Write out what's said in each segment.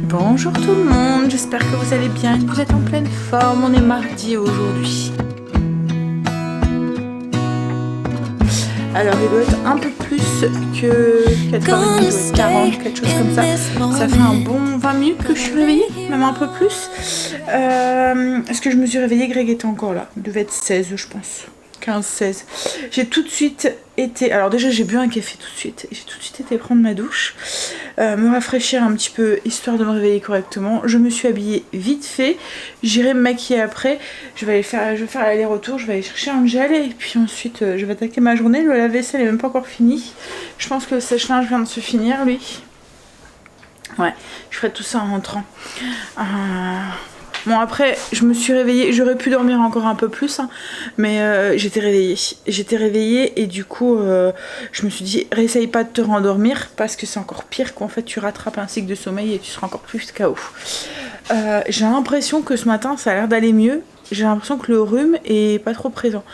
Bonjour tout le monde, j'espère que vous allez bien, que vous êtes en pleine forme. On est mardi aujourd'hui. Alors il doit être un peu plus que 4h30, il doit être 40, quelque chose comme ça. Ça fait un bon 20 minutes que je suis réveillée, même un peu plus. Est-ce que je me suis réveillée? Greg était encore là, il devait être 16 je pense. 15-16. J'ai tout de suite été... Alors déjà j'ai bu un café tout de suite. J'ai tout de suite été prendre ma douche. Me rafraîchir un petit peu histoire de me réveiller correctement. Je me suis habillée vite fait. J'irai me maquiller après. Je vais faire l'aller-retour. Je vais aller chercher Angel. Et puis ensuite je vais attaquer ma journée. Le lave-vaisselle est même pas encore fini. Je pense que le sèche-linge vient de se finir lui. Ouais, je ferai tout ça en rentrant. Bon après je me suis réveillée, j'aurais pu dormir encore un peu plus hein, mais j'étais réveillée et du coup je me suis dit réessaye pas de te rendormir parce que c'est encore pire qu'en fait tu rattrapes un cycle de sommeil et tu seras encore plus KO. J'ai l'impression que ce matin ça a l'air d'aller mieux, j'ai l'impression que le rhume est pas trop présent.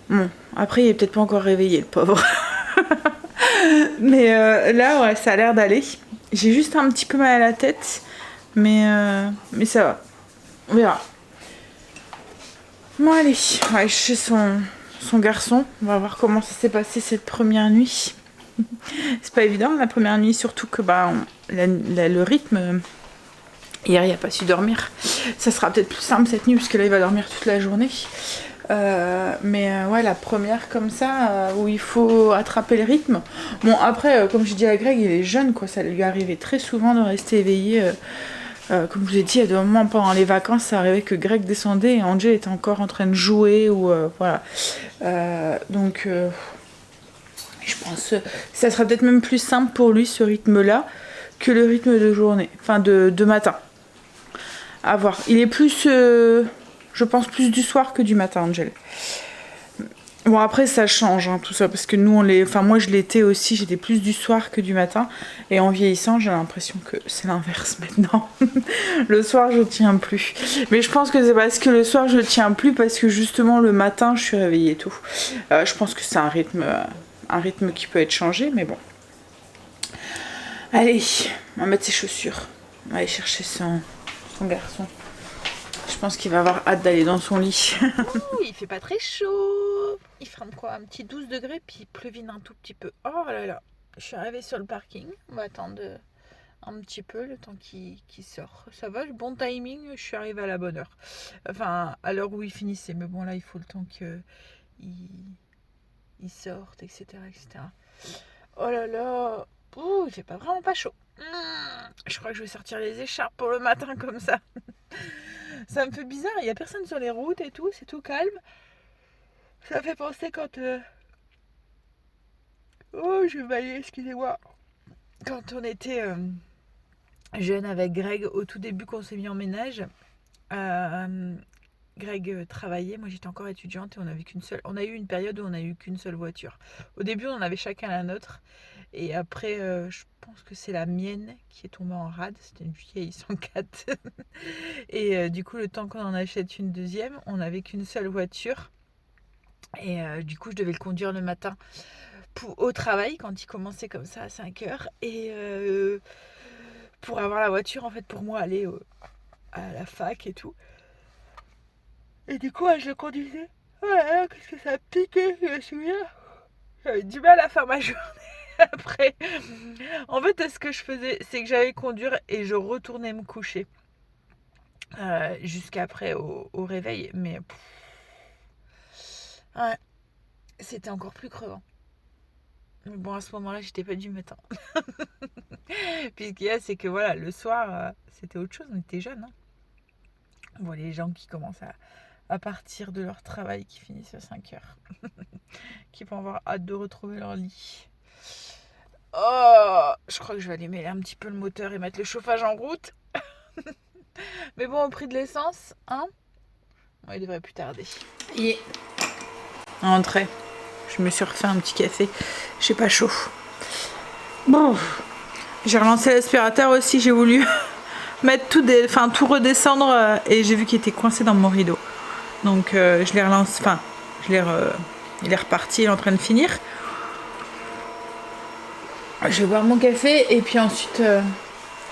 Bon après il est peut-être pas encore réveillé le pauvre. Mais là ouais ça a l'air d'aller, j'ai juste un petit peu mal à la tête. Mais ça va, on verra. Bon allez, on va aller chez son garçon. On va voir comment ça s'est passé cette première nuit. C'est pas évident la première nuit, surtout que le rythme, hier il a pas su dormir. Ça sera peut-être plus simple cette nuit parce que là il va dormir toute la journée. Ouais la première comme ça où il faut attraper le rythme. Bon après comme je dis à Greg, il est jeune quoi, ça lui arrivait très souvent de rester éveillé. Comme je vous ai dit, il y a des moments pendant les vacances, ça arrivait que Greg descendait et Angel était encore en train de jouer ou voilà. Donc, je pense que ça sera peut-être même plus simple pour lui ce rythme-là que le rythme de journée, enfin de matin. À voir. Il est plus, je pense, plus du soir que du matin, Angel. Bon après ça change hein, tout ça parce que nous moi je l'étais aussi, j'étais plus du soir que du matin et en vieillissant j'ai l'impression que c'est l'inverse maintenant. Le soir je tiens plus, mais je pense que c'est parce que le soir je tiens plus parce que justement le matin je suis réveillée et tout. Je pense que c'est un rythme qui peut être changé mais bon. Allez, on va mettre ses chaussures, on va aller chercher son garçon. Je pense qu'il va avoir hâte d'aller dans son lit. Il fait pas très chaud. Il fera quoi? Un petit 12 degrés, puis il pleuvine un tout petit peu. Oh là là. Je suis arrivée sur le parking. On va attendre un petit peu le temps qu'il sort. Ça va, bon timing. Je suis arrivée à la bonne heure. Enfin, à l'heure où il finissait. Mais bon, là, il faut le temps qu'il sorte, etc., etc. Oh là là. Ouh, il fait pas vraiment pas chaud. Je crois que je vais sortir les écharpes pour le matin comme ça. Ça me fait bizarre, il n'y a personne sur les routes et tout, c'est tout calme. Ça me fait penser quand... Oh, je vais bailler, excusez-moi. Quand on était jeune avec Greg, au tout début qu'on s'est mis en ménage, Greg travaillait, moi j'étais encore étudiante et on a eu une période où on n'a eu qu'une seule voiture. Au début on avait chacun la nôtre et après je pense que c'est la mienne qui est tombée en rade, c'était une vieille 104 et du coup le temps qu'on en achète une deuxième, on n'avait qu'une seule voiture et du coup je devais le conduire le matin au travail quand il commençait comme ça à 5h et pour avoir la voiture en fait pour moi aller à la fac et tout. Et du coup, je le conduisais. Oh là là, qu'est-ce que ça piquait, je me souviens. J'avais du mal à faire ma journée après. En fait, ce que je faisais, c'est que j'allais conduire et je retournais me coucher. Jusqu'après au réveil. Mais ouais, c'était encore plus crevant. Mais bon, à ce moment-là, j'étais pas du matin. Puis ce qu'il y a, c'est que voilà, le soir, c'était autre chose, on était jeunes. Hein. Bon, les gens qui commencent à partir de leur travail, qui finissent à 5h, qui vont avoir hâte de retrouver leur lit. Oh, je crois que je vais allumer un petit peu le moteur et mettre le chauffage en route. Mais bon, au prix de l'essence, hein, il devrait plus tarder. Yeah. Entrée. Je me suis refait un petit café. J'ai pas chaud. Bon, j'ai relancé l'aspirateur aussi. J'ai voulu mettre tout redescendre et j'ai vu qu'il était coincé dans mon rideau. Donc je l'ai relancé. Enfin, il est reparti. Il est en train de finir. Je vais boire mon café et puis ensuite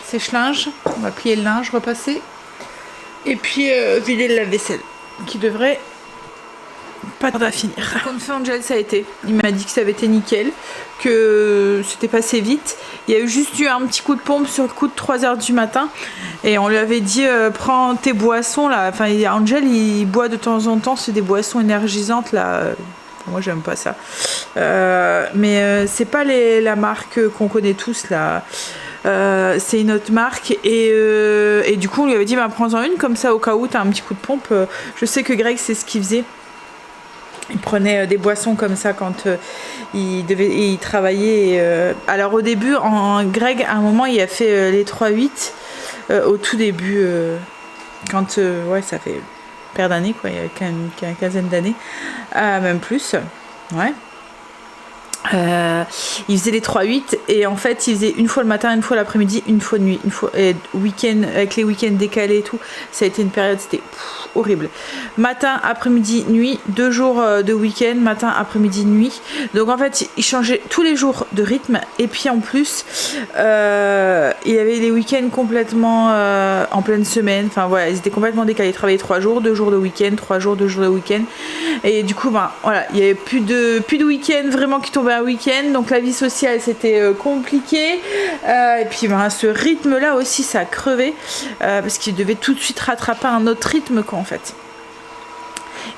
sèche-linge. On va plier le linge, repasser. Et puis vider le lave-vaisselle qui devrait pas tarder à finir. Quand fait Angel, ça a été. Il m'a dit que ça avait été nickel, que c'était passé vite. Il y a juste eu un petit coup de pompe sur le coup de 3h du matin. Et on lui avait dit prends tes boissons là. Enfin, Angel il boit de temps en temps, c'est des boissons énergisantes là. Moi j'aime pas ça. Mais c'est pas la marque qu'on connaît tous là. C'est une autre marque et du coup on lui avait dit bah, prends-en une comme ça au cas où t'as un petit coup de pompe. Je sais que Greg c'est ce qu'il faisait. Il prenait des boissons comme ça quand il travaillait. Alors au début, Greg, à un moment, il a fait les 3-8 au tout début, quand ça fait paire d'années, quoi, il y a quand même une quinzaine d'années, même plus. Ouais. Il faisait les 3-8 et en fait il faisait une fois le matin, une fois l'après-midi, une fois de nuit, une fois week-end, avec les week-ends décalés et tout. Ça a été une période, c'était horrible. Matin, après-midi, nuit, 2 jours de week-end, matin, après-midi, nuit. Donc en fait il changeait tous les jours de rythme et puis en plus il y avait les week-ends complètement en pleine semaine. Enfin voilà, ils étaient complètement décalés. Ils travaillaient 3 jours, 2 jours de week-end, 3 jours, 2 jours de week-end. Et du coup voilà, il y avait plus de week-end vraiment qui tombaient un week-end, donc la vie sociale c'était compliqué et puis ce rythme là aussi ça a crevé parce qu'il devait tout de suite rattraper un autre rythme quoi en fait,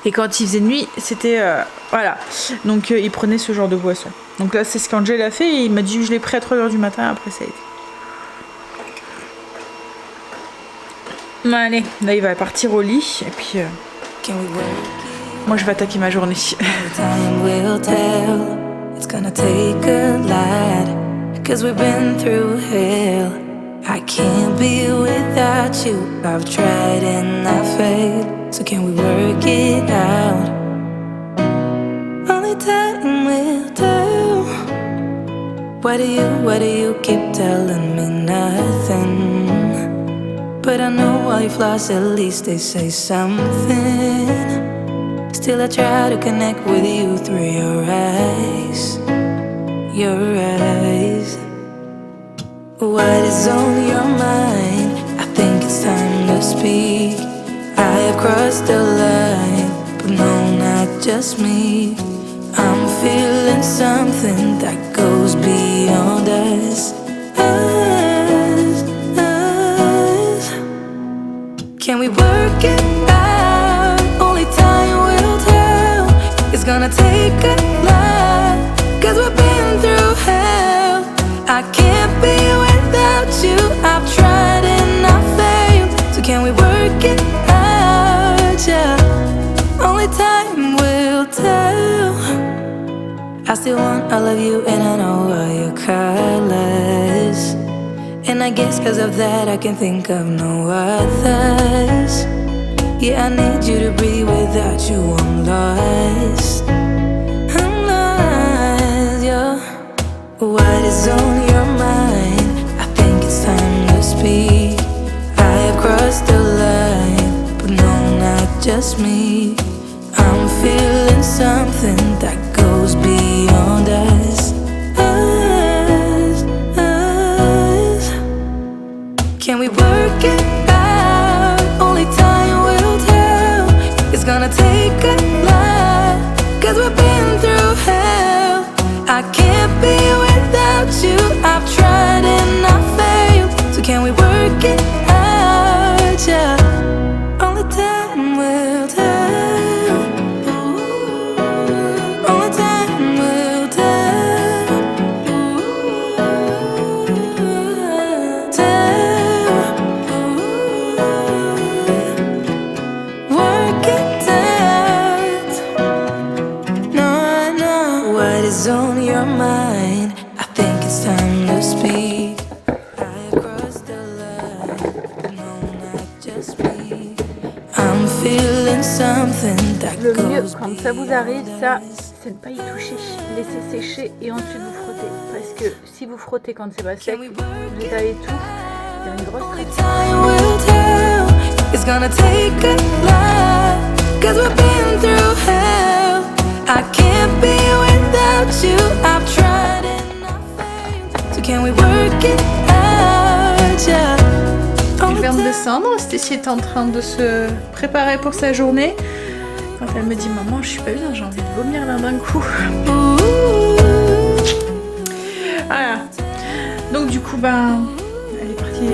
et quand il faisait nuit c'était voilà, donc il prenait ce genre de boisson. Donc là c'est ce qu'Angel a fait et il m'a dit je l'ai pris à 3h du matin, après ça a été. Allez, là il va partir au lit et puis moi je vais attaquer ma journée. It's gonna take a lot, 'cause we've been through hell. I can't be without you. I've tried and I failed. So can we work it out? Only time will tell. Why do you keep telling me nothing? But I know all your flaws, at least they say something. Still I try to connect with you through your eyes. Your eyes. What is on your mind? I think it's time to speak. I have crossed the line, but no, not just me. I'm feeling something that goes beyond us. Us. Can we work it out? Only time will tell. It's gonna take a lot, 'cause we've been through hell. I can't be without you. I've tried and I failed. So can we work it out? Yeah. Only time will tell. I still want all of you and I know all your colors. And I guess 'cause of that I can think of no others. Yeah, I need you to breathe, without you I'm lost. I'm lost, yeah. What is on your mind? I think it's time to speak. I have crossed the line, but no, not just me. I'm feeling something that goes beyond us. Us, us. Can we work it out? Only time will tell. It's gonna take a lot, 'cause we've been through hell. I can't be without you. I've tried and I failed. So can we work it out? Yeah. Only time will tell. Only time will tell. Tell. Work it out. No, I know what is on your mind. I think it's time to speak. I have crossed the line. No, not just me. I'm feeling something that Le mieux goes quand ça vous arrive, ça, c'est ne pas y toucher. Laissez sécher et ensuite vous frottez. Parce que si vous frottez quand c'est pas sec, vous étalez tout. Il y a une grosse Only time will tell. It's gonna take a lot, 'cause we've been through hell. I can't be without you. I've tried and I failed. So can we work it out? ya. Je viens de descendre, Stécie est en train de se préparer pour sa journée. Quand elle me dit maman je suis pas bien, j'ai envie de vomir là d'un coup. Voilà. Donc du coup ben elle est partie.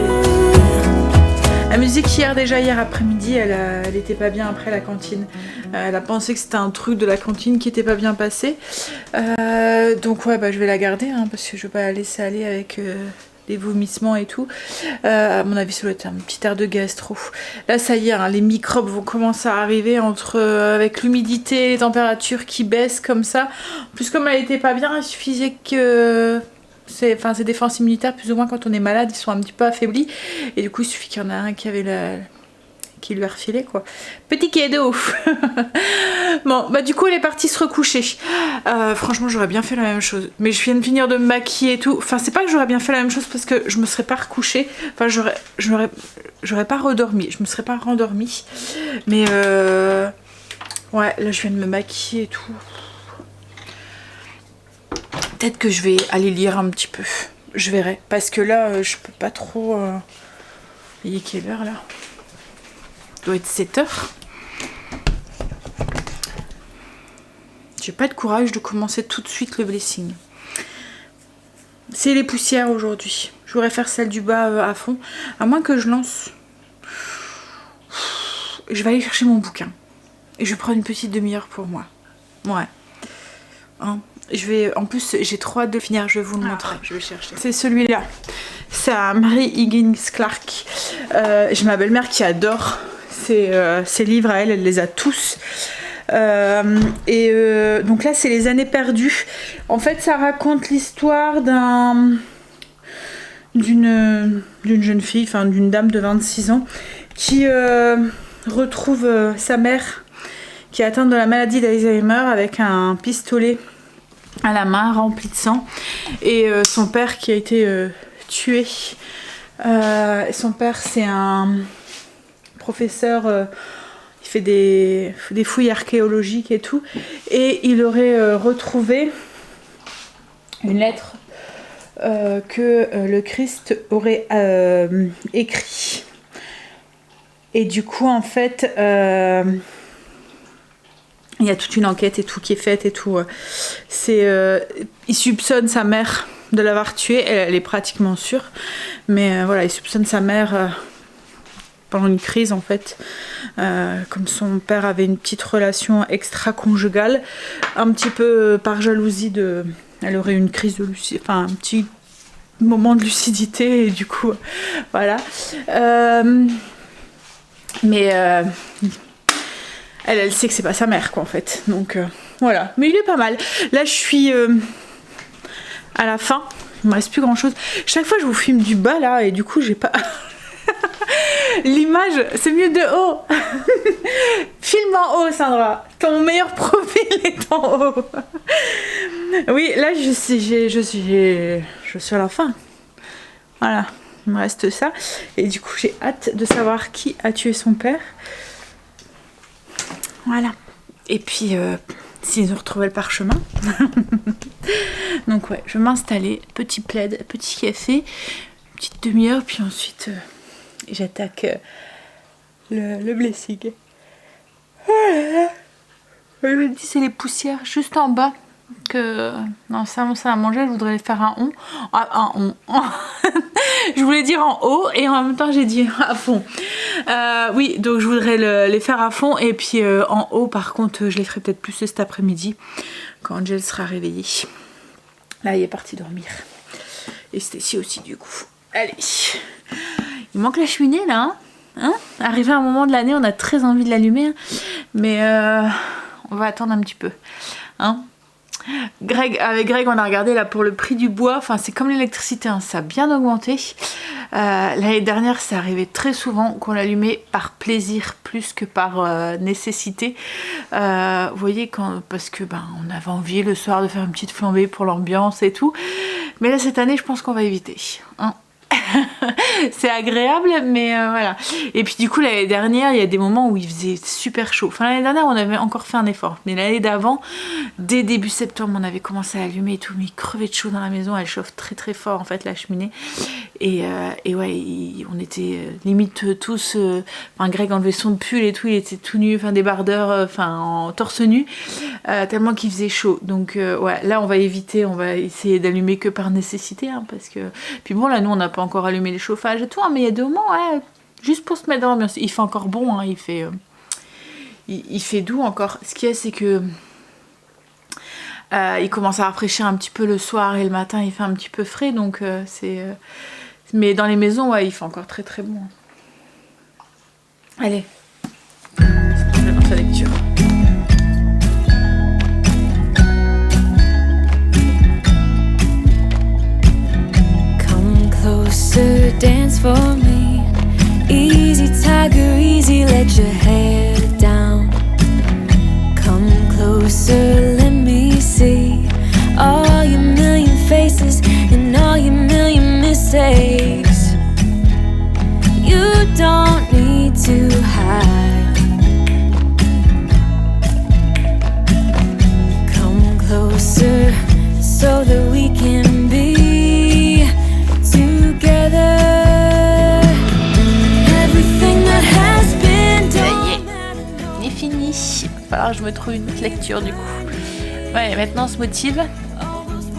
La musique hier après-midi, elle était pas bien après la cantine. Elle a pensé que c'était un truc de la cantine qui était pas bien passé. Donc ouais bah je vais la garder hein, parce que je vais pas la laisser aller avec les vomissements et tout. À mon avis ça doit être un petit air de gastro. Là ça y est, hein, les microbes vont commencer à arriver avec l'humidité, les températures qui baissent comme ça. En plus comme elle était pas bien, il suffisait que... ces défenses immunitaires plus ou moins quand on est malade, ils sont un petit peu affaiblis. Et du coup il suffit qu'il y en a un qui lui a refilé quoi. Petit cadeau. Bon bah du coup elle est partie se recoucher. Franchement j'aurais bien fait la même chose. Mais je viens de finir de me maquiller et tout. Enfin c'est pas que j'aurais bien fait la même chose parce que je me serais pas recouchée. Enfin j'aurais pas redormi. Je me serais pas rendormie. Mais ouais là je viens de me maquiller et tout. Peut-être que je vais aller lire un petit peu. Je verrai. Parce que là, je peux pas trop... Il est quelle heure là? Il doit être 7h. J'ai pas de courage de commencer tout de suite le blessing. C'est les poussières aujourd'hui. Je voudrais faire celle du bas à fond. À moins que je lance... Je vais aller chercher mon bouquin. Et je vais prendre une petite demi-heure pour moi. Ouais. Hein. En plus j'ai trop hâte de finir, je vais vous le montrer. Je vais chercher. C'est celui-là. C'est à Mary Higgins Clark. J'ai ma belle-mère qui adore ces livres à elle les a tous. Donc là c'est les années perdues. En fait ça raconte l'histoire d'une jeune fille, enfin d'une dame de 26 ans qui retrouve sa mère qui est atteinte de la maladie d'Alzheimer avec un pistolet à la main rempli de sang et son père qui a été tué. Son père c'est un professeur, il fait des fouilles archéologiques et tout, et il aurait retrouvé une lettre que le Christ aurait écrit. Et du coup en fait il y a toute une enquête et tout qui est faite et tout. Il soupçonne sa mère de l'avoir tuée. Elle est pratiquement sûre. Mais voilà, il soupçonne sa mère pendant une crise en fait. Comme son père avait une petite relation extra-conjugale. Un petit peu par jalousie elle aurait eu une crise de lucidité. Enfin, un petit moment de lucidité. Et du coup, voilà. Elle sait que c'est pas sa mère quoi en fait, donc voilà, mais il est pas mal. Là je suis à la fin, il me reste plus grand chose. Chaque fois je vous filme du bas là et du coup j'ai pas l'image, c'est mieux de haut. Filme en haut Sandra, ton meilleur profil est en haut. Oui là je suis à la fin, voilà, il me reste ça et du coup j'ai hâte de savoir qui a tué son père. Voilà. Et puis, s'ils ont retrouvé le parchemin. Donc ouais, je vais m'installer. Petit plaid, petit café, petite demi-heure, puis ensuite, j'attaque le blessing. Voilà. Je me dis, c'est les poussières juste en bas. Non, ça à manger, je voudrais faire un on. Ah, un on. Je voulais dire en haut et en même temps j'ai dit à fond. Oui, donc je voudrais les faire à fond et puis en haut par contre je les ferai peut-être plus cet après-midi quand Angel sera réveillée. Là il est parti dormir. Et Stécie aussi du coup. Allez. Il manque la cheminée là. Hein, arrivé à un moment de l'année on a très envie de l'allumer. Hein, mais on va attendre un petit peu. Hein. Avec Greg on a regardé là pour le prix du bois, enfin c'est comme l'électricité hein, ça a bien augmenté. L'année dernière ça arrivait très souvent qu'on l'allumait par plaisir plus que par nécessité. Vous voyez parce que on avait envie le soir de faire une petite flambée pour l'ambiance et tout. Mais là cette année je pense qu'on va éviter. Hein. C'est agréable mais voilà. Et puis du coup l'année dernière il y a des moments où il faisait super chaud. Enfin l'année dernière on avait encore fait un effort, mais l'année d'avant dès début septembre on avait commencé à allumer et tout, mais il crevait de chaud dans la maison. Elle chauffe très très fort en fait la cheminée Et ouais, on était limite tous... Enfin, Greg enlevait son pull et tout, il était tout nu, enfin débardeur, en torse nu, tellement qu'il faisait chaud. Donc ouais, là on va éviter, on va essayer d'allumer que par nécessité, hein, parce que... Puis bon, là nous on n'a pas encore allumé les chauffages et tout, hein, mais il y a des moments, ouais, juste pour se mettre dans l'ambiance. Il fait encore bon, hein, il fait doux encore. Ce qu'il y a, c'est que... il commence à rafraîchir un petit peu le soir et le matin il fait un petit peu frais, donc c'est... Mais dans les maisons, ouais, il fait encore très très bon. Allez, je vais lancer la lecture. Come closer, dance for me. Easy tiger, easy, let your hair down. Come closer, let me see all your million faces and all your million mistakes. You don't need to hide. Come closer so that we can be together. Everything that has been done. Il est fini. Il va falloir que je me trouve une autre lecture du coup. Ouais, maintenant on se motive.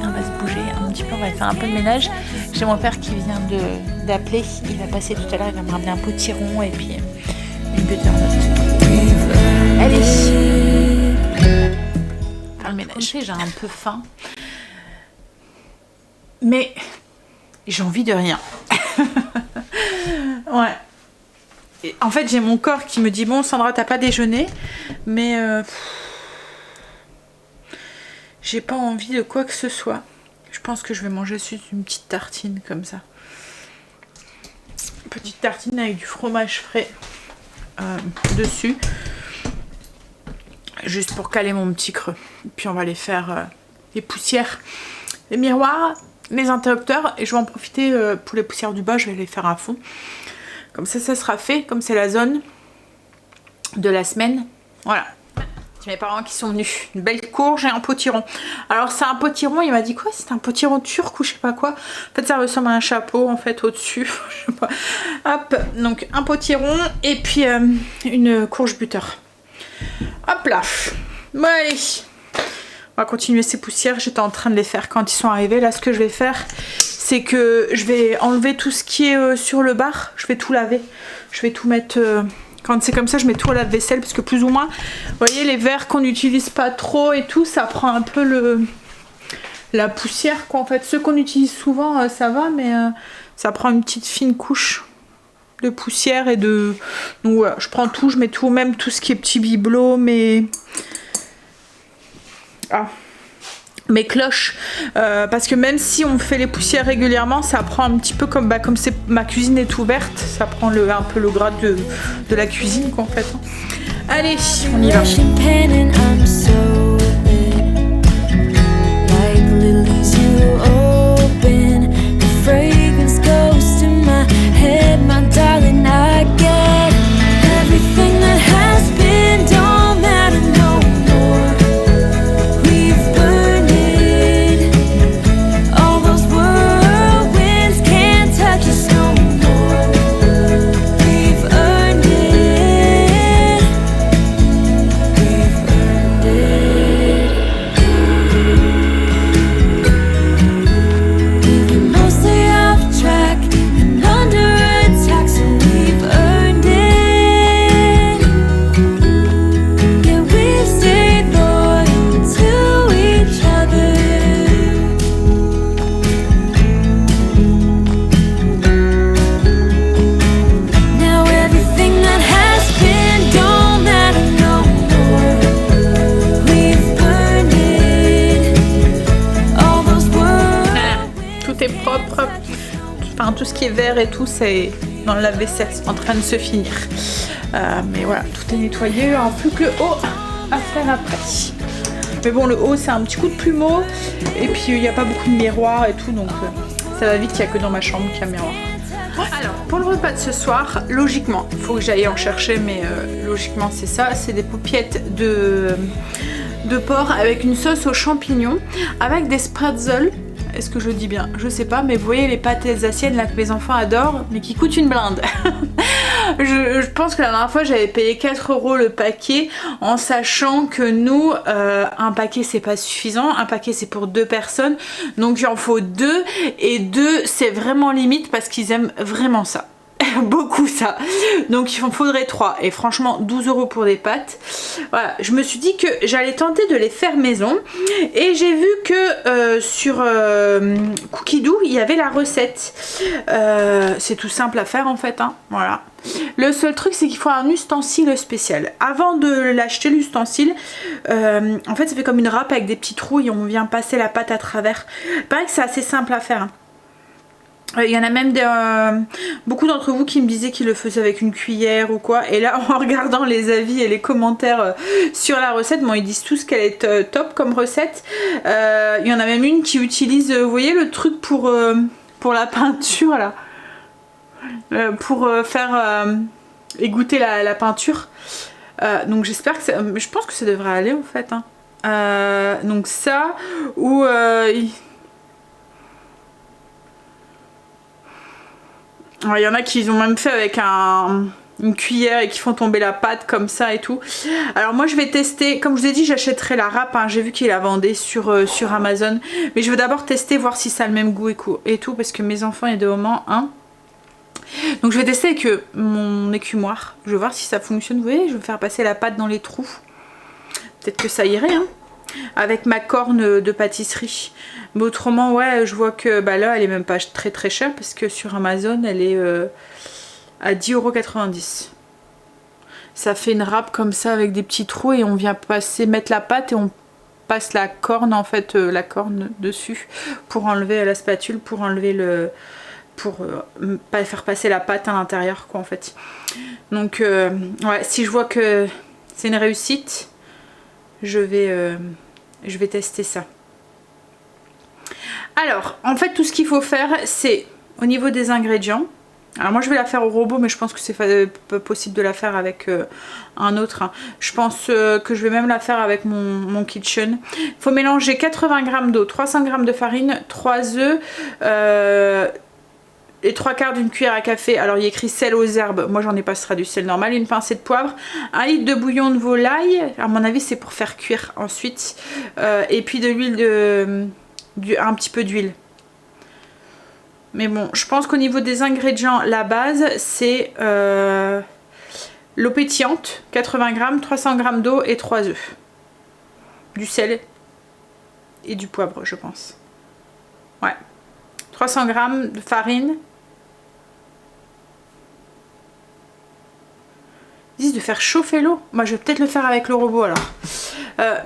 On va se bouger un petit peu, on va faire un peu de ménage. J'ai mon père qui vient d'appeler. Il va passer tout à l'heure, il va me ramener un potiron et puis une butternut. Allez, faire le ménage. J'ai un peu faim. Mais j'ai envie de rien. Ouais. Et en fait, j'ai mon corps qui me dit bon, Sandra, t'as pas déjeuné, mais j'ai pas envie de quoi que ce soit. Je pense que je vais manger juste une petite tartine comme ça. Petite tartine avec du fromage frais dessus. Juste pour caler mon petit creux. Puis on va aller faire les poussières, les miroirs, les interrupteurs. Et je vais en profiter pour les poussières du bas, je vais les faire à fond. Comme ça, ça sera fait. Comme c'est la zone de la semaine. Voilà. C'est mes parents qui sont venus. Une belle courge et un potiron. Alors c'est un potiron, il m'a dit quoi? C'est un potiron turc ou je sais pas quoi. En fait ça ressemble à un chapeau en fait au-dessus. Je sais pas. Hop, donc un potiron et puis une courge butter. Hop là. Bon allez. On va continuer ces poussières. J'étais en train de les faire quand ils sont arrivés. Là ce que je vais faire, c'est que je vais enlever tout ce qui est sur le bar. Je vais tout laver. Je vais tout mettre... Quand c'est comme ça, je mets tout à la vaisselle parce que plus ou moins, vous voyez, les verres qu'on n'utilise pas trop et tout, ça prend un peu la poussière quoi. En fait, ceux qu'on utilise souvent, ça va, mais ça prend une petite fine couche de poussière et de... Donc voilà, je prends tout, je mets tout, même tout ce qui est petits bibelots, mes cloches, parce que même si on fait les poussières régulièrement, ça prend un petit peu comme ma cuisine est ouverte, ça prend un peu le gras de la cuisine quoi en fait. Allez, on y va. Tout ce qui est vert et tout, c'est dans le lave-vaisselle, c'est en train de se finir. Mais voilà, tout est nettoyé. Il n'y aura plus que le haut à faire après. Mais bon, le haut, c'est un petit coup de plumeau. Et puis, il n'y a pas beaucoup de miroirs et tout. Donc, ça va vite. Il n'y a que dans ma chambre qu'il y a un miroir. Alors, pour le repas de ce soir, logiquement, il faut que j'aille en chercher. Mais logiquement, c'est ça. C'est des paupiettes de porc avec une sauce aux champignons. Avec des spretzels. est-ce que je le dis bien? Je sais pas, mais vous voyez les pâtes alsaciennes là que mes enfants adorent, mais qui coûtent une blinde. je pense que la dernière fois j'avais payé 4 € le paquet, en sachant que nous, un paquet c'est pas suffisant, un paquet c'est pour 2 personnes, donc il en faut 2, et 2 c'est vraiment limite parce qu'ils aiment vraiment ça. Beaucoup ça, donc il en faudrait 3, et franchement 12 € pour des pâtes. Voilà, je me suis dit que j'allais tenter de les faire maison, et j'ai vu que sur Cookidoo il y avait la recette. C'est tout simple à faire en fait, hein. Voilà. Le seul truc c'est qu'il faut un ustensile spécial. Avant de l'acheter l'ustensile, en fait ça fait comme une râpe avec des petits trous et on vient passer la pâte à travers. Pareil que c'est assez simple à faire, hein. Il y en a même beaucoup d'entre vous qui me disaient qu'ils le faisaient avec une cuillère ou quoi, et là en regardant les avis et les commentaires sur la recette, bon ils disent tous qu'elle est top comme recette. Il y en a même une qui utilise, vous voyez le truc pour la peinture là, pour faire égoutter la peinture, donc j'espère que je pense que ça devrait aller en fait, hein. Donc ça, ou il y en a qui ont même fait avec une cuillère et qui font tomber la pâte comme ça et tout. Alors moi je vais tester, comme je vous ai dit j'achèterai la râpe, hein. J'ai vu qu'il la vendait sur Amazon, mais je veux d'abord tester, voir si ça a le même goût et tout, parce que mes enfants il y a des moments, hein. Donc je vais tester avec mon écumoire, je vais voir si ça fonctionne. Vous voyez, je vais faire passer la pâte dans les trous, peut-être que ça irait, hein, avec ma corne de pâtisserie. Mais autrement ouais, je vois que bah là elle est même pas très très chère, parce que sur Amazon elle est à 10,90 €. Ça fait une râpe comme ça avec des petits trous, et on vient mettre la pâte et on passe la corne en fait, la corne dessus pour enlever la spatule, pour enlever pour pas faire passer la pâte à l'intérieur quoi en fait. Donc ouais, si je vois que c'est une réussite, je vais tester ça. Alors en fait tout ce qu'il faut faire c'est au niveau des ingrédients. Alors moi je vais la faire au robot, mais je pense que c'est possible de la faire avec un autre, hein. Je pense que je vais même la faire avec mon kitchen. Il faut mélanger 80 g d'eau, 300 g de farine, 3 œufs, et 3/4 d'une cuillère à café, alors il y a écrit sel aux herbes, moi j'en ai pas, ce sera du sel normal, une pincée de poivre, 1 litre de bouillon de volaille, à mon avis c'est pour faire cuire ensuite, et puis de l'huile, un petit peu d'huile. Mais bon, je pense qu'au niveau des ingrédients, la base c'est l'eau pétillante, 80 g, 300 g d'eau et 3 œufs. Du sel et du poivre je pense. Ouais. 300 g de farine. Ils disent de faire chauffer l'eau. Moi je vais peut-être le faire avec le robot alors.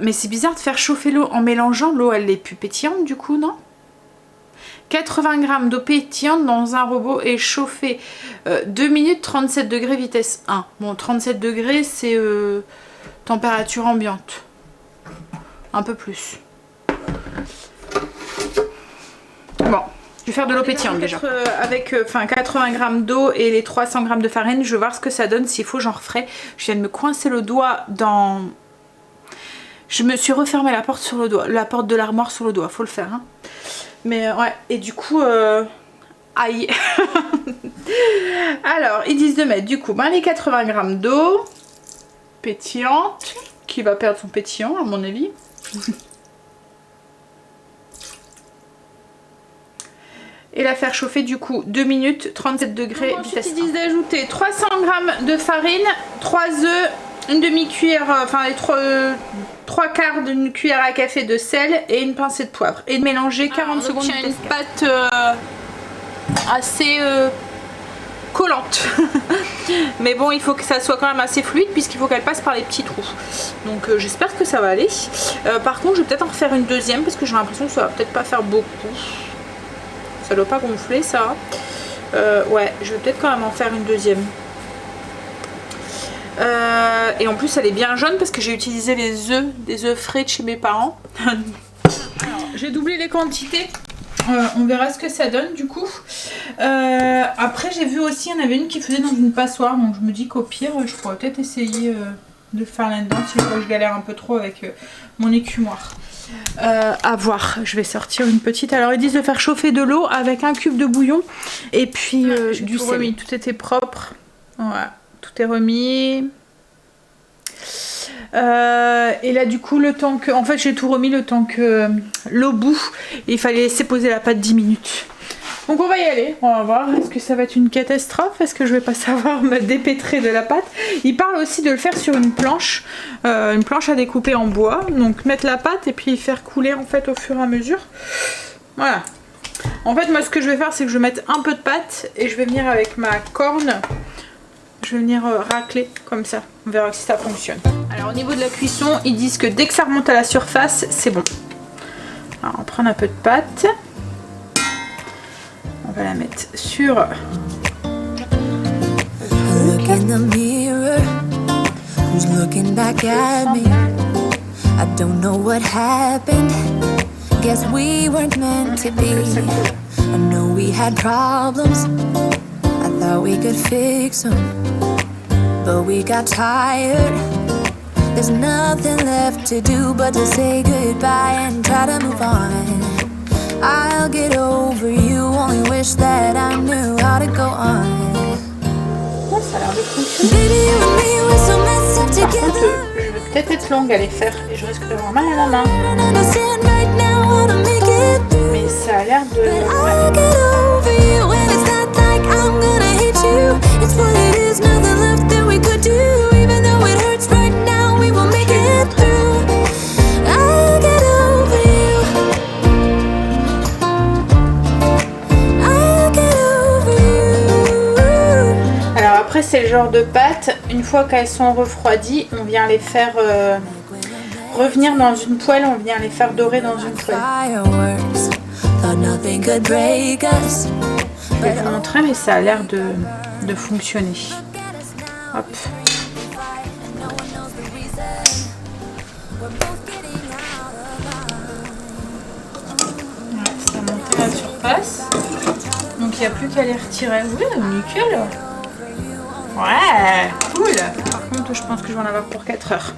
Mais c'est bizarre de faire chauffer l'eau en mélangeant. L'eau elle est plus pétillante du coup, non? 80 g d'eau pétillante dans un robot et chauffer 2 minutes, 37 degrés vitesse 1. Bon 37 degrés c'est température ambiante. Un peu plus. Bon. Je vais faire de l'eau pétillante déjà. Avec 80 g d'eau et les 300 g de farine, je vais voir ce que ça donne. S'il faut, j'en referai. Je viens de me coincer le doigt dans... Je me suis refermé la porte sur le doigt. La porte de l'armoire sur le doigt. Faut le faire, hein. Mais ouais, et du coup... Aïe. Alors, ils disent de mettre du coup les 80 g d'eau pétillante, qui va perdre son pétillant à mon avis. Et la faire chauffer du coup 2 minutes, 37 degrés vitesse 1. Ils disent d'ajouter 300 g de farine, 3 œufs, une demi-cuillère, enfin les 3/4 d'une cuillère à café de sel et une pincée de poivre. Et de mélanger 40 secondes. Il y a une pâte assez collante. Mais bon, il faut que ça soit quand même assez fluide puisqu'il faut qu'elle passe par les petits trous. Donc j'espère que ça va aller. Par contre, je vais peut-être en refaire une deuxième parce que j'ai l'impression que ça va peut-être pas faire beaucoup. Ça doit pas gonfler ça. Ouais, je vais peut-être quand même en faire une deuxième. Et en plus elle est bien jaune parce que j'ai utilisé des œufs frais de chez mes parents. J'ai doublé les quantités. On verra ce que ça donne du coup. Après j'ai vu aussi, il y en avait une qui faisait dans une passoire. Donc je me dis qu'au pire je pourrais peut-être essayer de faire là-dedans si je galère un peu trop avec mon écumoire. À voir, je vais sortir une petite. Alors ils disent de faire chauffer de l'eau avec un cube de bouillon et puis du sel. Remis. Tout était propre. Voilà, tout est remis. Et là du coup le temps que... En fait j'ai tout remis le temps que l'eau bout. Il fallait laisser poser la pâte 10 minutes. Donc on va y aller, on va voir. Est-ce que ça va être une catastrophe? Est-ce que je vais pas savoir me dépêtrer de la pâte? Il parle aussi de le faire sur une planche à découper en bois. Donc mettre la pâte et puis faire couler en fait au fur et à mesure. Voilà. En fait moi ce que je vais faire c'est que je vais mettre un peu de pâte et je vais venir avec ma corne. Je vais venir racler comme ça. On verra si ça fonctionne. Alors au niveau de la cuisson, ils disent que dès que ça remonte à la surface, c'est bon. Alors on va prendre un peu de pâte. On va la mettre sur... Look in the mirror, who's looking back at me? I don't know what happened. Guess we weren't meant to be. I know we had problems. I thought we could fix them, but we got tired. There's nothing left to do but to say goodbye and try to move on. I'll get over you, only wish that I knew how to go on. Oh, ça a l'air de fonctionner. Par contre, je vais peut-être être longue à les faire et je risque d'avoir mal à la main. Mais ça a l'air de... Après c'est le genre de pâtes, une fois qu'elles sont refroidies, on vient les faire revenir dans une poêle, on vient les faire dorer dans une poêle. Je vais vous montrer mais ça a l'air de fonctionner. Hop. Ouais, ça a monté à la surface. Donc il n'y a plus qu'à les retirer. Oui, nickel. Ouais, cool. Par contre, je pense que je vais en avoir pour 4 heures.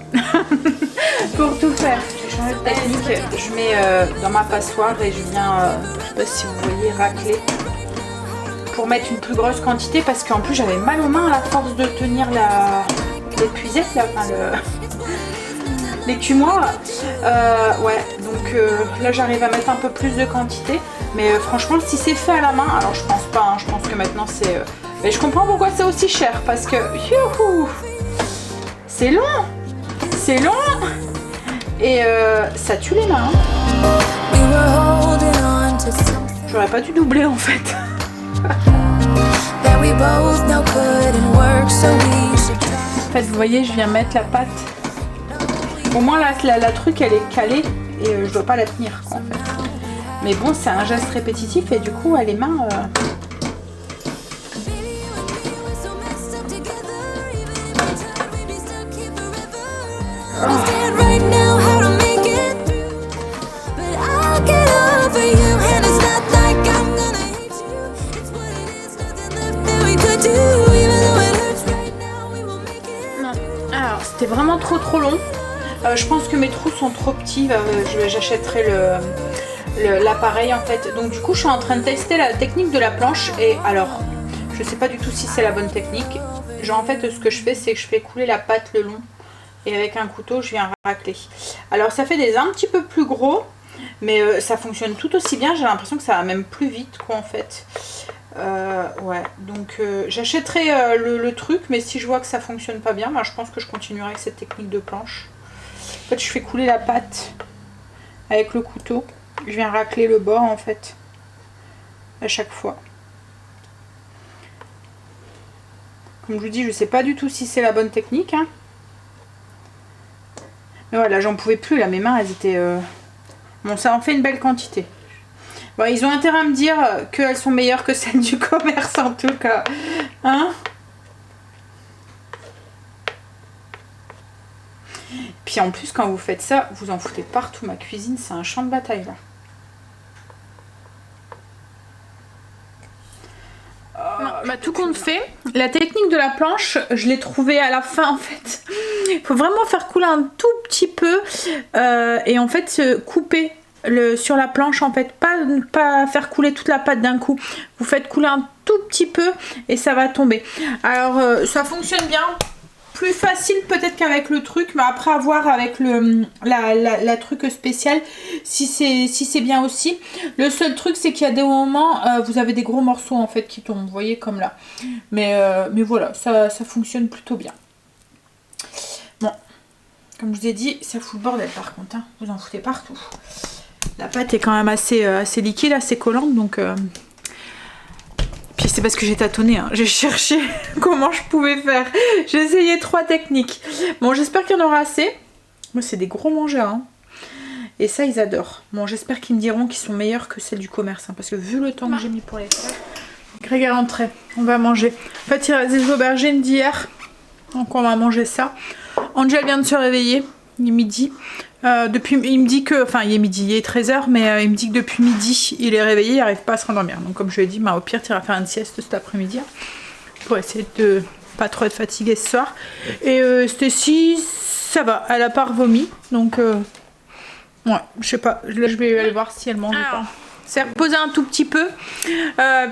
Pour tout faire. J'ai changé de technique. Je mets dans ma passoire et je viens, je sais pas si vous voyez, racler. Pour mettre une plus grosse quantité parce qu'en plus j'avais mal aux mains à la force de tenir l'épuisette là, enfin l'écumoire. Ouais, donc là j'arrive à mettre un peu plus de quantité. Mais franchement, si c'est fait à la main, alors je pense pas, hein, je pense que maintenant c'est... Mais je comprends pourquoi c'est aussi cher, parce que c'est long, et ça tue les mains. J'aurais pas dû doubler en fait. En fait, vous voyez, je viens mettre la pâte. Au moins la truc elle est calée et je dois pas la tenir quoi, en fait. Mais bon, c'est un geste répétitif et du coup, les mains. Alors, c'était vraiment trop long. Je pense que mes trous sont trop petits. J'achèterai l'appareil en fait. Donc du coup, je suis en train de tester la technique de la planche. Et alors, je sais pas du tout si c'est la bonne technique. Genre en fait, ce que je fais, c'est que je fais couler la pâte le long. Et avec un couteau, je viens racler. Alors ça fait des un petit peu plus gros. Mais ça fonctionne tout aussi bien. J'ai l'impression que ça va même plus vite quoi en fait. Ouais, donc j'achèterai le truc, mais si je vois que ça fonctionne pas bien, je pense que je continuerai avec cette technique de planche. En fait, je fais couler la pâte avec le couteau. Je viens racler le bord en fait, à chaque fois. Comme je vous dis, je sais pas du tout si c'est la bonne technique. Hein. Mais voilà, j'en pouvais plus, là, mes mains, elles étaient... Bon, ça en fait une belle quantité. Bon, ils ont intérêt à me dire qu'elles sont meilleures que celles du commerce en tout cas. Hein? Puis en plus, quand vous faites ça, vous en foutez partout. Ma cuisine, c'est un champ de bataille là. Non, Bah, tout compte fait, la technique de la planche, je l'ai trouvée à la fin en fait. Il faut vraiment faire couler un tout petit peu et en fait couper sur la planche en fait, pas faire couler toute la pâte d'un coup. Vous faites couler un tout petit peu et ça va tomber. Alors ça fonctionne bien. Plus facile peut-être qu'avec le truc, mais après à voir avec la truc spéciale si c'est bien aussi. Le seul truc c'est qu'il y a des moments vous avez des gros morceaux en fait qui tombent, vous voyez comme là. Mais voilà, ça fonctionne plutôt bien. Bon, comme je vous ai dit, ça fout le bordel par contre, hein. Vous en foutez partout. La pâte est quand même assez liquide, assez collante, donc... Puis c'est parce que j'ai tâtonné, hein. J'ai cherché comment je pouvais faire. J'ai essayé 3 techniques. Bon, j'espère qu'il y en aura assez. Moi, c'est des gros mangeurs, hein. Et ça, ils adorent. Bon, j'espère qu'ils me diront qu'ils sont meilleurs que celles du commerce, hein, parce que vu le temps que j'ai mis pour les faire... Greg est rentré, on va manger. En fait, il reste des aubergines d'hier, donc on va manger ça. Angel vient de se réveiller, il est midi. Depuis, il me dit que, enfin il est midi, il est 13h, mais il me dit que depuis midi il est réveillé, il n'arrive pas à se rendormir. Donc comme je lui ai dit, au pire tu iras faire une sieste cet après-midi pour essayer de pas trop être fatiguée ce soir. Et Stécie, ça va, elle a pas revomi, donc ouais, je sais pas, là je vais aller voir si elle mange ou pas. C'est reposé un tout petit peu,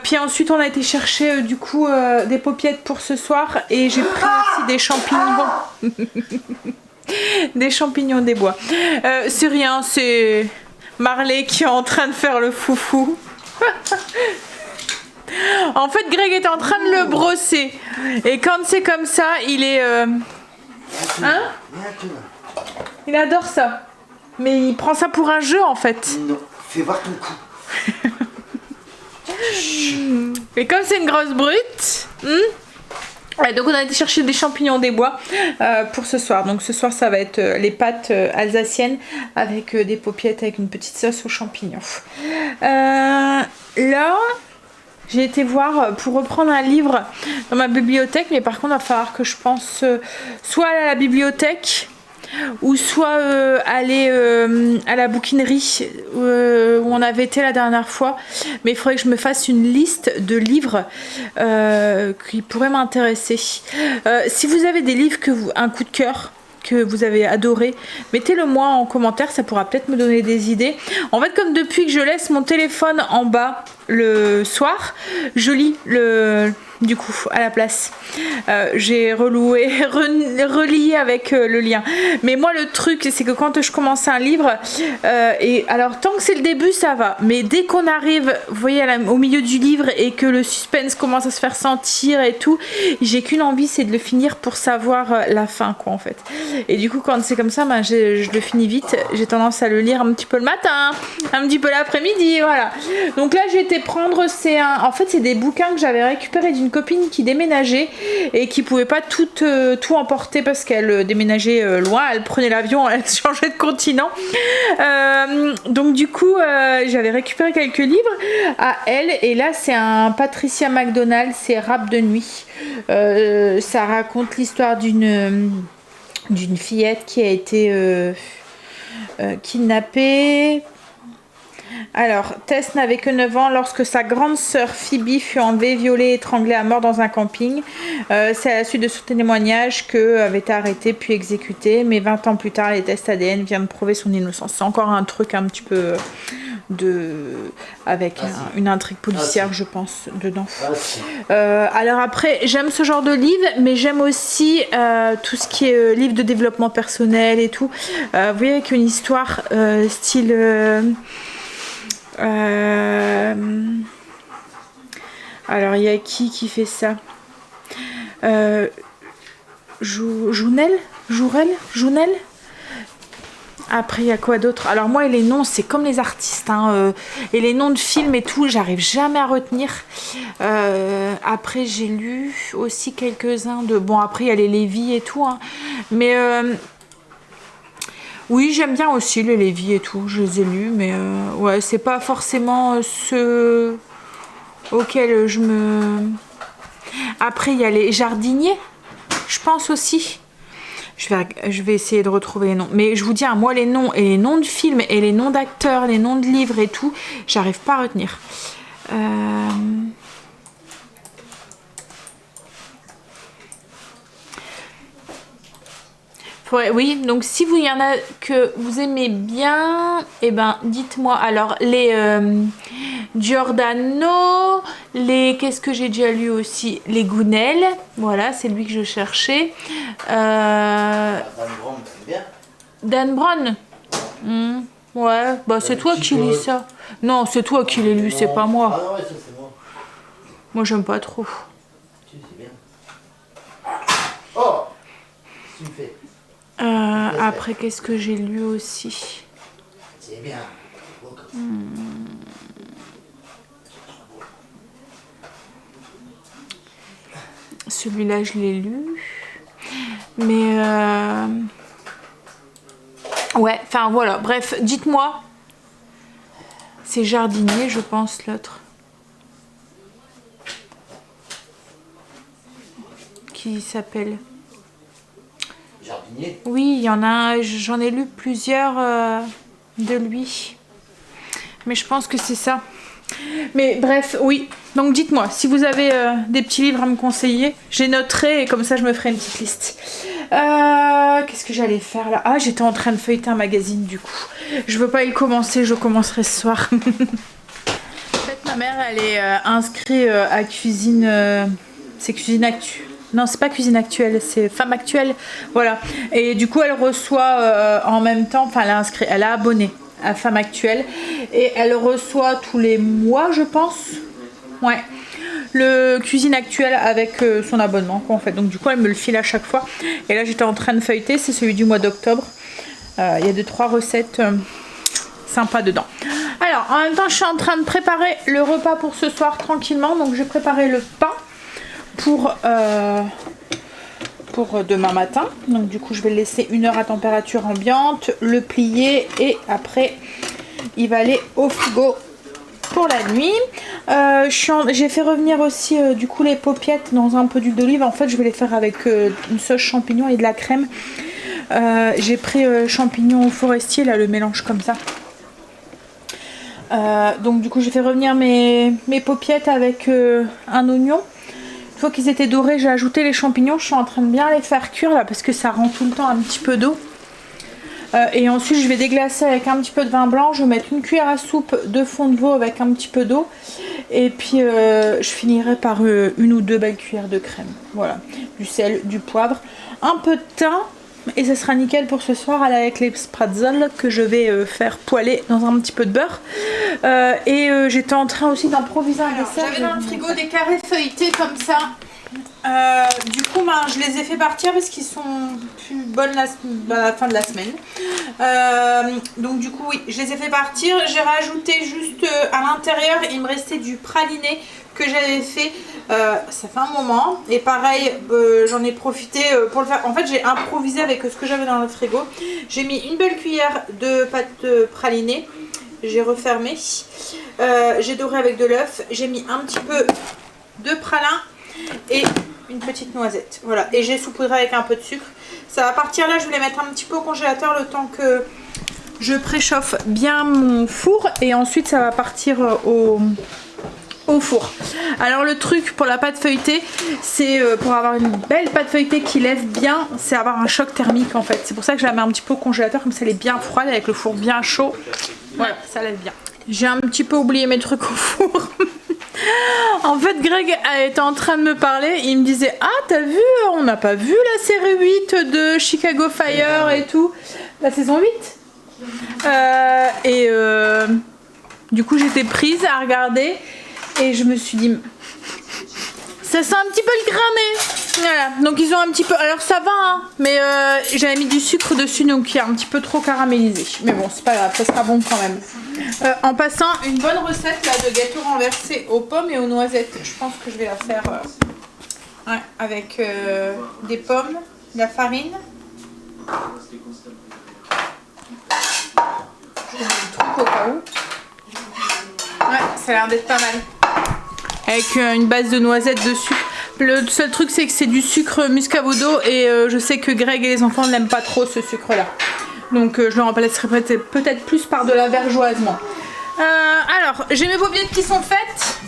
puis ensuite on a été chercher du coup des paupiettes pour ce soir et j'ai pris aussi des champignons. Des champignons des bois. C'est rien, c'est Marley qui est en train de faire le foufou. En fait, Greg est en train de le brosser. Et quand c'est comme ça, il est... Hein? Il adore ça. Mais il prend ça pour un jeu en fait. Non, fais voir ton cou. Et comme c'est une grosse brute... Ouais, donc on a été chercher des champignons des bois pour ce soir. Donc ce soir ça va être les pâtes alsaciennes avec des paupiettes avec une petite sauce aux champignons. Là j'ai été voir pour reprendre un livre dans ma bibliothèque, mais par contre il va falloir que je pense soit aller à la bibliothèque ou soit aller à la bouquinerie où on avait été la dernière fois, mais il faudrait que je me fasse une liste de livres qui pourraient m'intéresser. Si vous avez des livres un coup de cœur que vous avez adoré, mettez-le moi en commentaire, ça pourra peut-être me donner des idées. En fait, comme depuis que je laisse mon téléphone en bas le soir, je lis du coup à la place. J'ai relié avec le lien. Mais moi le truc c'est que quand je commence un livre, et alors tant que c'est le début ça va, mais dès qu'on arrive, vous voyez au milieu du livre et que le suspense commence à se faire sentir et tout, j'ai qu'une envie, c'est de le finir pour savoir la fin quoi en fait. Et du coup quand c'est comme ça, je le finis vite. J'ai tendance à le lire un petit peu le matin, un petit peu l'après-midi, voilà. Donc là j'ai été prendre, en fait c'est des bouquins que j'avais récupérés d'une copine qui déménageait et qui pouvait pas tout emporter parce qu'elle déménageait loin, elle prenait l'avion, elle changeait de continent. Donc du coup j'avais récupéré quelques livres à elle, et là c'est un Patricia McDonald, c'est Rap de nuit. Ça raconte l'histoire d'une fillette qui a été kidnappée. Alors, Tess n'avait que 9 ans lorsque sa grande sœur Phoebe fut enlevée, violée et étranglée à mort dans un camping. C'est à la suite de son témoignage qu'elle avait été arrêtée puis exécutée. Mais 20 ans plus tard, les tests ADN viennent de prouver son innocence. C'est encore un truc un petit peu avec une intrigue policière, je pense, dedans. Alors après, j'aime ce genre de livre, mais j'aime aussi tout ce qui est livre de développement personnel et tout. Vous voyez, avec une histoire style... alors il y a qui fait ça, Jounel. Après il y a quoi d'autre? Alors moi les noms c'est comme les artistes hein, et les noms de films et tout j'arrive jamais à retenir. Après j'ai lu aussi quelques-uns de... Bon après il y a les Lévy et tout hein. Mais oui, j'aime bien aussi les Lévy et tout, je les ai lus, mais ouais, c'est pas forcément ceux auxquels je me... Après, il y a les jardiniers, je pense aussi. Je vais essayer de retrouver les noms. Mais je vous dis, hein, moi, les noms et les noms de films et les noms d'acteurs, les noms de livres et tout, j'arrive pas à retenir. oui, donc si vous y en a que vous aimez bien, et ben dites-moi. Alors les Giordano, les qu'est-ce que j'ai déjà lu aussi, les Gounel, voilà, c'est lui que je cherchais. Dan Brown, c'est bien. Dan Brown. Ouais, bah c'est toi qui lis ça. Non, c'est toi qui l'as lu, c'est pas moi. Ah non, ouais, ça c'est moi. Moi j'aime pas trop. Si, c'est bien. Oh, tu me fais. Après, qu'est-ce que j'ai lu aussi? C'est bien. Celui-là, je l'ai lu. Mais... ouais, enfin voilà. Bref, dites-moi. C'est Jardinier, je pense, l'autre. Qui s'appelle... Jardinier. Oui, il y en a un, j'en ai lu plusieurs de lui. Mais je pense que c'est ça. Mais bref, oui. Donc dites-moi, si vous avez des petits livres à me conseiller, j'ai noterai et comme ça je me ferai une petite liste. Qu'est-ce que j'allais faire là? Ah, j'étais en train de feuilleter un magazine du coup. Je veux pas y commencer, je commencerai ce soir. En fait, ma mère, elle est inscrite à Cuisine... c'est Cuisine Actu. Non, c'est pas Cuisine Actuelle, c'est Femme Actuelle. Voilà. Et du coup, elle reçoit en même temps, enfin, elle a abonné à Femme Actuelle. Et elle reçoit tous les mois, je pense. Ouais. Le Cuisine Actuelle avec son abonnement, quoi, en fait. Donc, du coup, elle me le file à chaque fois. Et là, j'étais en train de feuilleter. C'est celui du mois d'octobre. Il y a 2-3 recettes sympas dedans. Alors, en même temps, je suis en train de préparer le repas pour ce soir tranquillement. Donc, j'ai préparé le pain pour demain matin. Donc du coup je vais le laisser 1 heure à température ambiante, le plier et après il va aller au frigo pour la nuit. J'ai fait revenir aussi du coup les paupiettes dans un peu d'huile d'olive. En fait je vais les faire avec une sauce champignon et de la crème. J'ai pris champignons forestiers, là le mélange comme ça. Donc du coup j'ai fait revenir mes paupiettes avec un oignon. Une fois qu'ils étaient dorés, j'ai ajouté les champignons. Je suis en train de bien les faire cuire là parce que ça rend tout le temps un petit peu d'eau. Et ensuite je vais déglacer avec un petit peu de vin blanc. Je vais mettre une cuillère à soupe de fond de veau avec un petit peu d'eau. Et puis je finirai par 1 ou 2 belles cuillères de crème. Voilà, du sel, du poivre, un peu de thym. Et ça sera nickel pour ce soir avec les pretzels que je vais faire poêler dans un petit peu de beurre. J'étais en train aussi d'improviser un dessert. J'avais dans le frigo des carrés feuilletés comme ça. Du coup, je les ai fait partir parce qu'ils sont plus bonnes à la fin de la semaine. Donc du coup, oui, je les ai fait partir. J'ai rajouté juste à l'intérieur, il me restait du praliné que j'avais fait. Ça fait un moment. Et pareil, j'en ai profité pour le faire. En fait, j'ai improvisé avec ce que j'avais dans le frigo. J'ai mis une belle cuillère de pâte pralinée. J'ai refermé. J'ai doré avec de l'œuf. J'ai mis un petit peu de pralin et une petite noisette. Voilà. Et j'ai saupoudré avec un peu de sucre. Ça va partir là. Je vais les mettre un petit peu au congélateur le temps que je préchauffe bien mon four. Et ensuite, ça va partir au four. Alors le truc pour la pâte feuilletée, c'est pour avoir une belle pâte feuilletée qui lève bien, c'est avoir un choc thermique en fait. C'est pour ça que je la mets un petit peu au congélateur, comme ça elle est bien froide avec le four bien chaud. Voilà, ça lève bien. J'ai un petit peu oublié mes trucs au four. En fait, Greg était en train de me parler, il me disait: ah, t'as vu, on n'a pas vu la série 8 de Chicago Fire et tout. La saison 8. Du coup j'étais prise à regarder. Et je me suis dit, ça sent un petit peu le cramé. Voilà, donc ils ont un petit peu, alors ça va hein, mais j'avais mis du sucre dessus donc il est un petit peu trop caramélisé. Mais bon, c'est pas grave, ça sera bon quand même. En passant, une bonne recette là de gâteau renversé aux pommes et aux noisettes. Je pense que je vais la faire avec des pommes, de la farine. Je mets le truc au cas où. Ouais, ça a l'air d'être pas mal. Avec une base de noisettes dessus. Le seul truc c'est que c'est du sucre muscavodo et je sais que Greg et les enfants n'aiment pas trop ce sucre là. Donc je le remplacerai peut-être plus par de la vergeoisement. Alors j'ai mes paupiètes qui sont faites.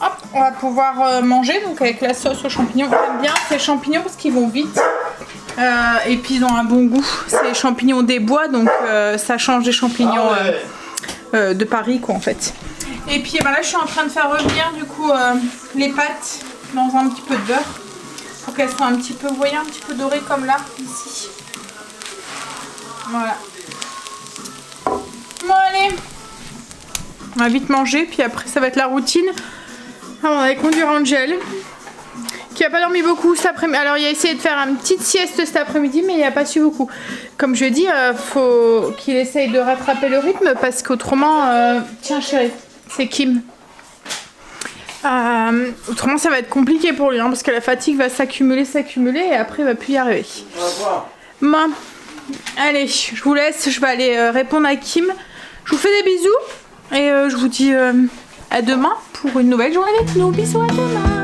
Hop, on va pouvoir manger donc avec la sauce aux champignons. J'aime bien ces champignons parce qu'ils vont vite. Et puis ils ont un bon goût. C'est les champignons des bois, donc ça change des champignons de Paris quoi en fait. Et puis là je suis en train de faire revenir du coup les pâtes dans un petit peu de beurre pour qu'elles soient un petit peu, vous voyez, un petit peu dorées comme là ici. Voilà. Bon allez, on va vite manger puis après ça va être la routine. Alors, on va conduire Angel qui a pas dormi beaucoup cet après-midi. Alors il a essayé de faire une petite sieste cet après-midi mais il a pas su beaucoup. Comme je lui ai dit, faut qu'il essaye de rattraper le rythme parce qu'autrement, tiens chérie, c'est Kim. Autrement ça va être compliqué pour lui hein, parce que la fatigue va s'accumuler et après il va plus y arriver. Bon, allez, je vous laisse, je vais aller répondre à Kim. Je vous fais des bisous et je vous dis à demain pour une nouvelle journée avec nous. Bisous, à demain.